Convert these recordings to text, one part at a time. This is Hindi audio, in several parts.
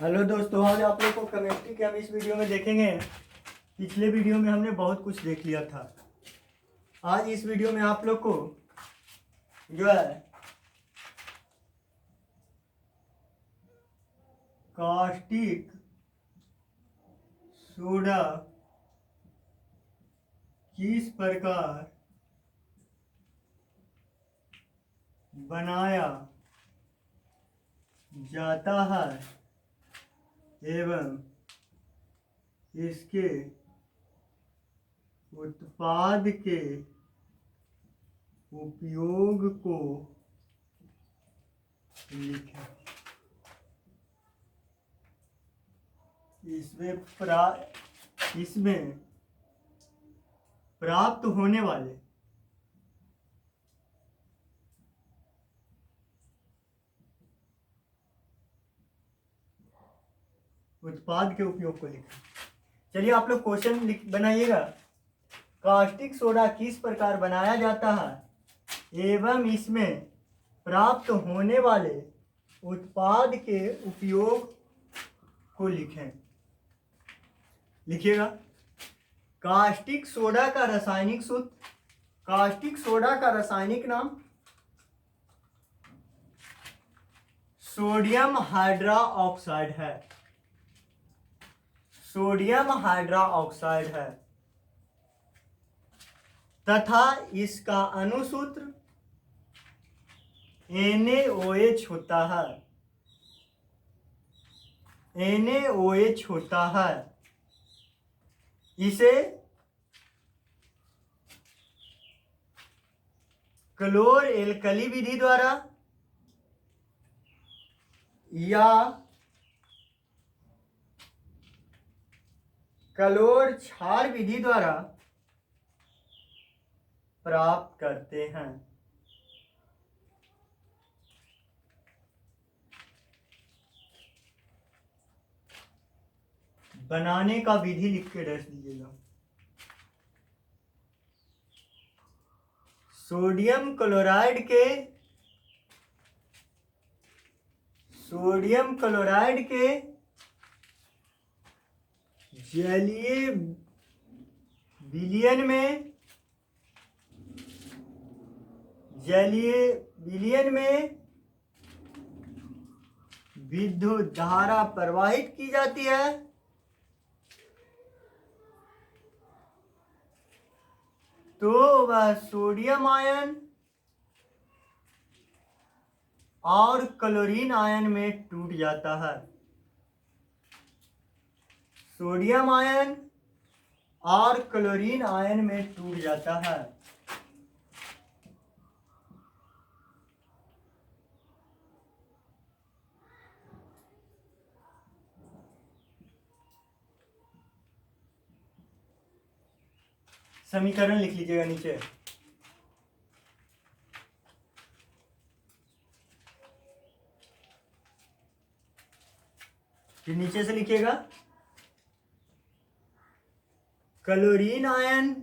हेलो दोस्तों, आज आप लोग को केमिस्ट्री के हम इस वीडियो में देखेंगे। पिछले वीडियो में हमने बहुत कुछ देख लिया था। आज इस वीडियो में आप लोग को जो है कास्टिक सोडा किस प्रकार बनाया जाता है एवं इसके उत्पाद के उपयोग को लिखें। इसमें प्राप्त होने वाले उत्पाद के उपयोग को लिखें। चलिए आप लोग क्वेश्चन बनाइएगा। कास्टिक सोडा किस प्रकार बनाया जाता है एवं इसमें प्राप्त होने वाले उत्पाद के उपयोग को लिखें। लिखिएगा। कास्टिक सोडा का रासायनिक सूत्र, कास्टिक सोडा का रासायनिक नाम सोडियम हाइड्रोक्साइड है। सोडियम हाइड्रोक्साइड है तथा इसका अणुसूत्र NaOH होता है। NaOH होता है। इसे क्लोर एल्कली विधि द्वारा या क्लोर क्षार विधि द्वारा प्राप्त करते हैं। बनाने का विधि लिख के रख दीजिएगा। सोडियम क्लोराइड के जलीय विलयन में विद्युत धारा प्रवाहित की जाती है तो वह सोडियम आयन और क्लोरीन आयन में टूट जाता है। सोडियम आयन और क्लोरीन आयन में टूट जाता है। समीकरण लिख लीजिएगा नीचे। फिर नीचे से लिखिएगा क्लोरीन आयन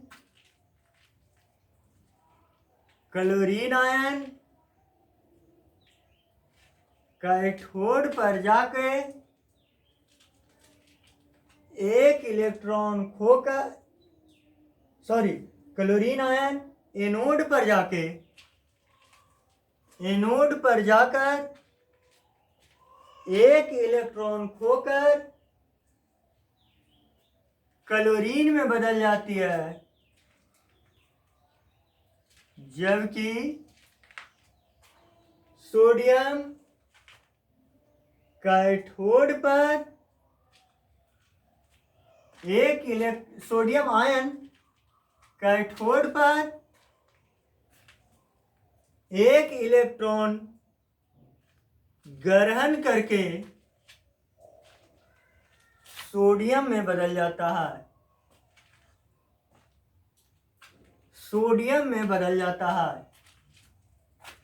कैथोड पर जाके एक इलेक्ट्रॉन खोकर क्लोरीन आयन एनोड पर जाकर एक इलेक्ट्रॉन खोकर क्लोरीन में बदल जाती है, जबकि सोडियम कैथोड पर सोडियम आयन कैथोड पर एक इलेक्ट्रॉन ग्रहण करके सोडियम में बदल जाता है।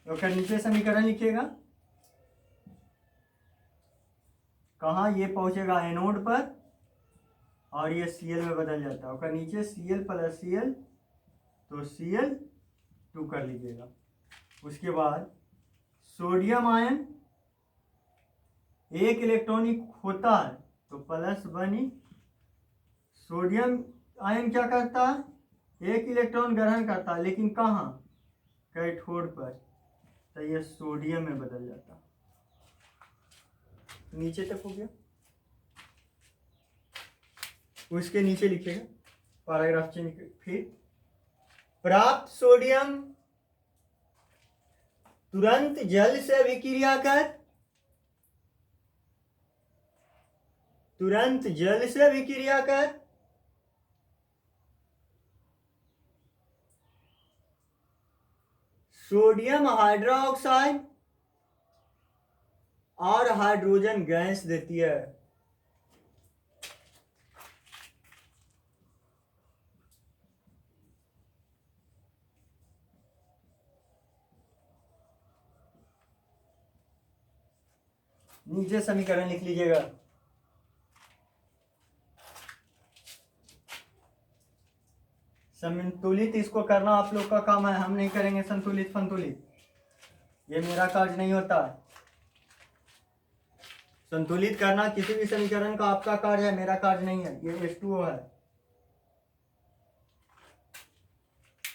तो फिर नीचे समीकरण लिखिएगा। कहाँ ये पहुंचेगा एनोड पर और ये Cl में बदल जाता है। और नीचे Cl प्लस Cl तो Cl2 कर लीजिएगा। उसके बाद सोडियम आयन एक इलेक्ट्रॉनिक होता है तो +1 ही। सोडियम आयन क्या करता है, एक इलेक्ट्रॉन ग्रहण करता है, लेकिन कहाँ, कैथोड पर, तो ये सोडियम में बदल जाता है। नीचे तक हो गया, उसके नीचे लिखेगा पैराग्राफ चेंज। फिर प्राप्त सोडियम तुरंत जल से अभिक्रिया कर, तुरंत जल से अभिक्रिया कर सोडियम हाइड्रोक्साइड और हाइड्रोजन गैस देती है। नीचे समीकरण लिख लीजिएगा। संतुलित इसको करना आप लोग का काम है, हम नहीं करेंगे संतुलित संतुलित, ये मेरा कार्य नहीं होता। संतुलित करना किसी भी समीकरण का आपका कार्य है, मेरा कार्य नहीं है। ये H2O है।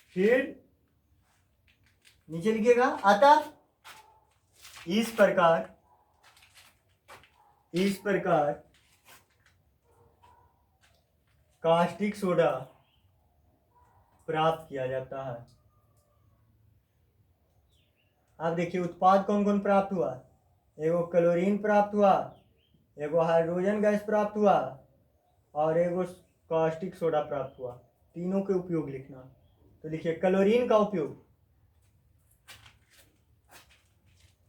फिर नीचे लिखिएगा, अतः इस प्रकार कास्टिक सोडा प्राप्त किया जाता है। अब देखिए उत्पाद कौन कौन प्राप्त हुआ, एगो क्लोरीन प्राप्त हुआ, एगो हाइड्रोजन गैस प्राप्त हुआ और एगो कास्टिक सोडा प्राप्त हुआ। तीनों के उपयोग लिखना। तो देखिए क्लोरीन का उपयोग,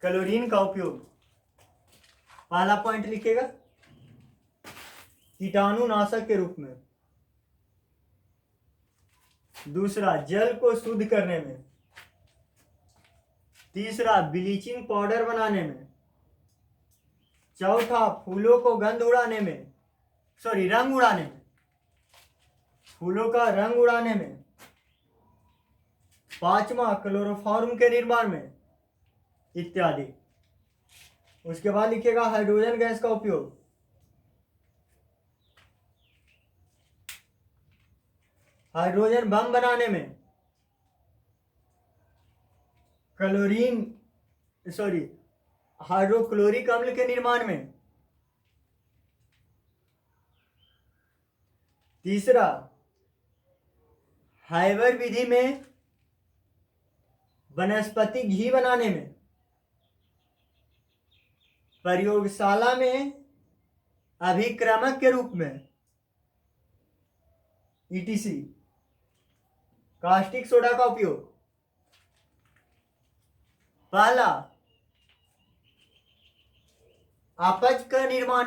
क्लोरीन का उपयोग पहला पॉइंट लिखेगा, कीटाणुनाशक के रूप में। दूसरा, जल को शुद्ध करने में। तीसरा, ब्लीचिंग पाउडर बनाने में। चौथा, फूलों को रंग उड़ाने में, फूलों का रंग उड़ाने में। पांचवा, क्लोरोफॉर्म के निर्माण में, इत्यादि। उसके बाद लिखिएगा हाइड्रोजन गैस का उपयोग। हाइड्रोजन बम बनाने में, हाइड्रोक्लोरिक अम्ल के निर्माण में। तीसरा, हाइवर विधि में वनस्पति घी बनाने में। प्रयोगशाला में अभिक्रमक के रूप में, ETC। कास्टिक सोडा का उपयोग पहला, अपच का निर्माण,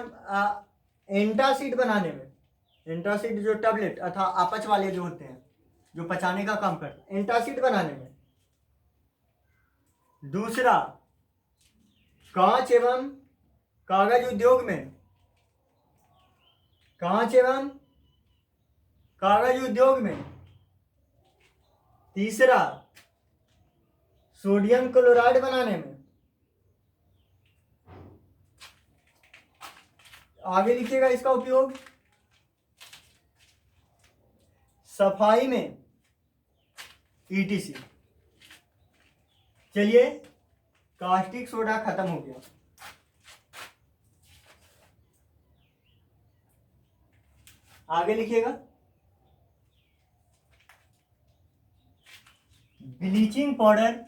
एंटासिड बनाने में। एंटासिड जो टैबलेट अथवा अपच वाले जो होते हैं, जो पचाने का काम करते हैं, एंटासिड बनाने में। दूसरा, कांच एवं कागज उद्योग में, कांच एवं कागज उद्योग में। तीसरा, सोडियम क्लोराइड बनाने में। आगे लिखिएगा इसका उपयोग, सफाई में, ETC। चलिए, कास्टिक सोडा खत्म हो गया। आगे लिखिएगा, ब्लीचिंग पाउडर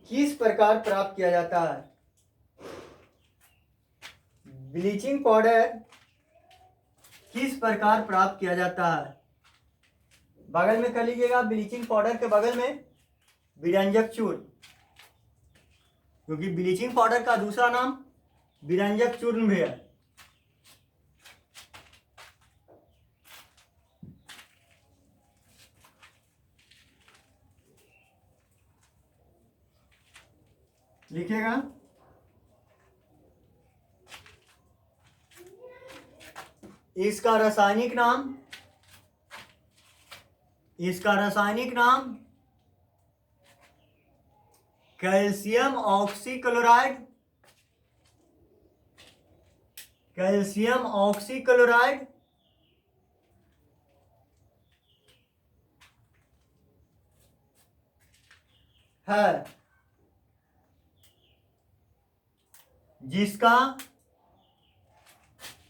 किस प्रकार प्राप्त किया जाता है। ब्लीचिंग पाउडर किस प्रकार प्राप्त किया जाता है। बगल में कर लीजिएगा, ब्लीचिंग पाउडर के बगल में विरंजक चूर्ण, क्योंकि ब्लीचिंग पाउडर का दूसरा नाम विरंजक चूर्ण भी है। लिखिएगा, इसका रासायनिक नाम कैल्शियम ऑक्सीक्लोराइड, कैल्शियम ऑक्सीक्लोराइड है जिसका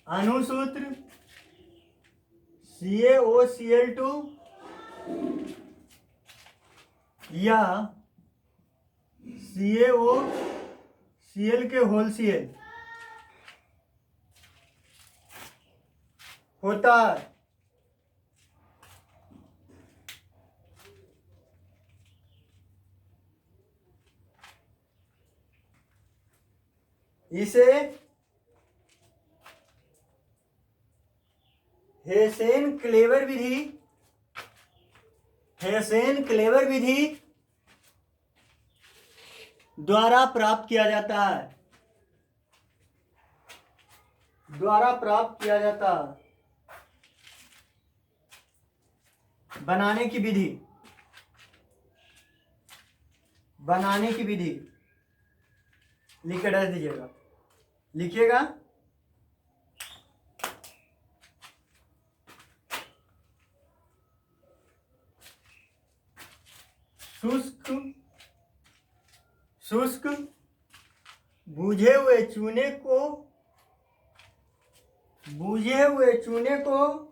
अणुसूत्र CaOCl2 या CaOCl के होलसीएल होता है। इसे हेसेन-क्लेवर विधि, हेसेन-क्लेवर विधि द्वारा प्राप्त किया जाता है, द्वारा प्राप्त किया जाता है। बनाने की विधि, बनाने की विधि लिख के डाल दीजिएगा, लिखिएगा। शुष्क शुष्क बूझे हुए चूने को, बूझे हुए चूने को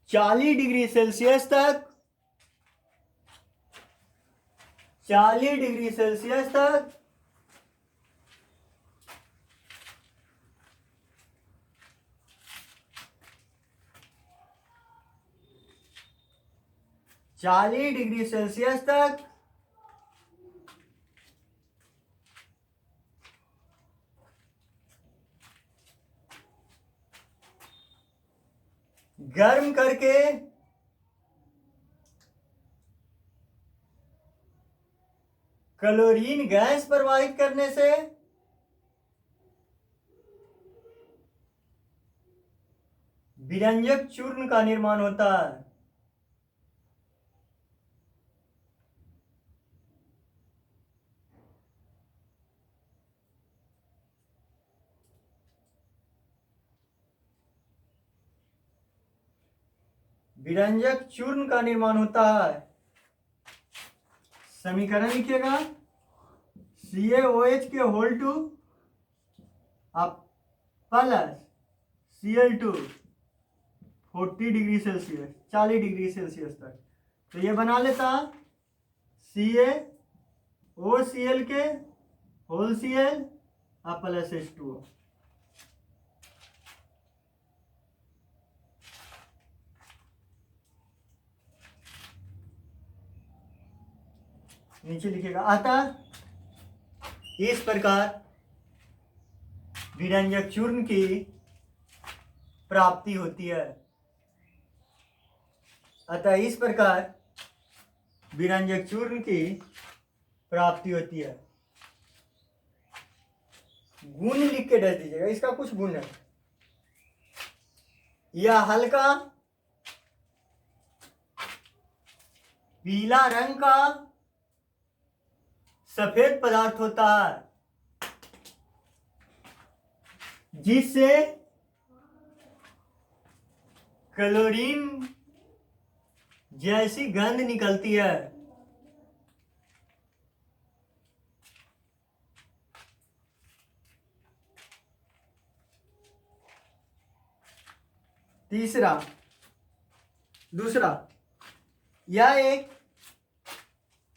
40 डिग्री सेल्सियस तक, 40 डिग्री सेल्सियस तक गर्म करके क्लोरीन गैस प्रवाहित करने से विरंजक चूर्ण का निर्माण होता है। विरंजक चूर्ण का निर्माण होता है। समीकरण लिखिएगा, CaOH के whole two plus Cl2 40 degree Celsius, 40 degree Celsius तक। तो ये बना लेता CaOCl के होल Cl प्लस H2O। नीचे लिखेगा, अतः इस प्रकार विरंजक चूर्ण की प्राप्ति होती है। अतः इस प्रकार विरंजक चूर्ण की प्राप्ति होती है। गुण लिख के दे दीजिएगा, इसका कुछ गुण है। यह हल्का पीला रंग का सफेद पदार्थ होता है जिससे क्लोरीन जैसी गंध निकलती है। दूसरा, यह एक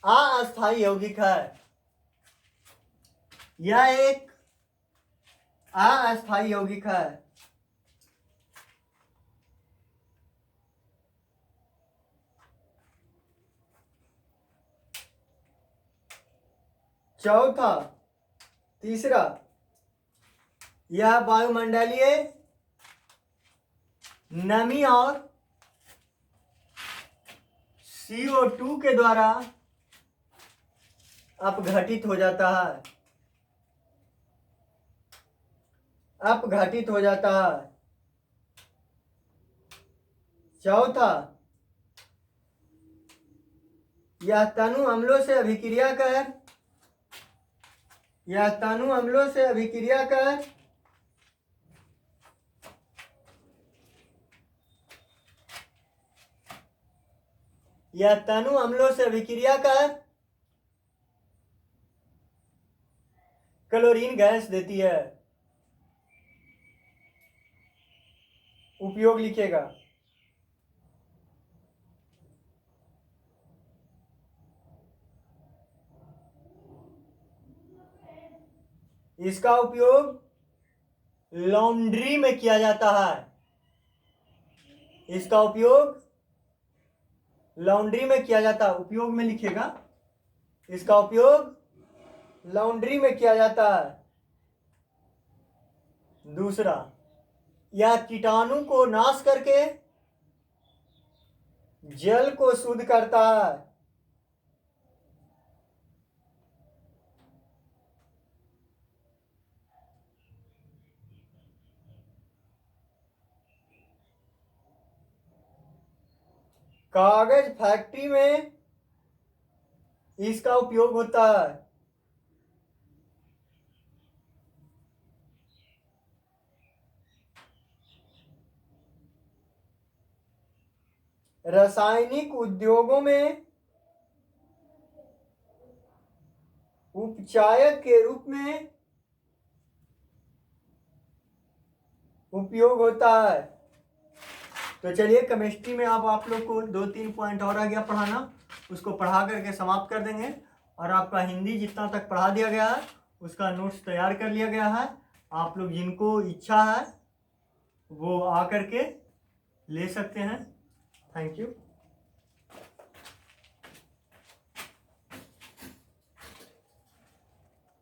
अस्थायी यौगिक है। यह एक अस्थायी यौगिक है। तीसरा, यह वायुमंडलीय नमी और CO2 के द्वारा अपघटित हो जाता है, अपघटित हो जाता है। चौथा, यह तनु अम्लों से अभिक्रिया कर यह तनु अम्लों से अभिक्रिया कर यह तनु अम्लों से अभिक्रिया कर क्लोरीन गैस देती है। उपयोग लिखेगा। इसका उपयोग लॉन्ड्री में किया जाता है। इसका उपयोग लॉन्ड्री में किया जाता है। उपयोग में लिखेगा। इसका उपयोग लॉन्ड्री में किया जाता है। दूसरा, यह कीटाणु को नाश करके जल को शुद्ध करता है। कागज फैक्ट्री में इसका उपयोग होता है। रासायनिक उद्योगों में उपचायक के रूप में उपयोग होता है। तो चलिए, केमिस्ट्री में अब आप लोग को 2-3 पॉइंट और आ गया पढ़ाना, उसको पढ़ा करके समाप्त कर देंगे। और आपका हिंदी जितना तक पढ़ा दिया गया है उसका नोट्स तैयार कर लिया गया है। आप लोग जिनको इच्छा है वो आ करके ले सकते हैं। Thank you.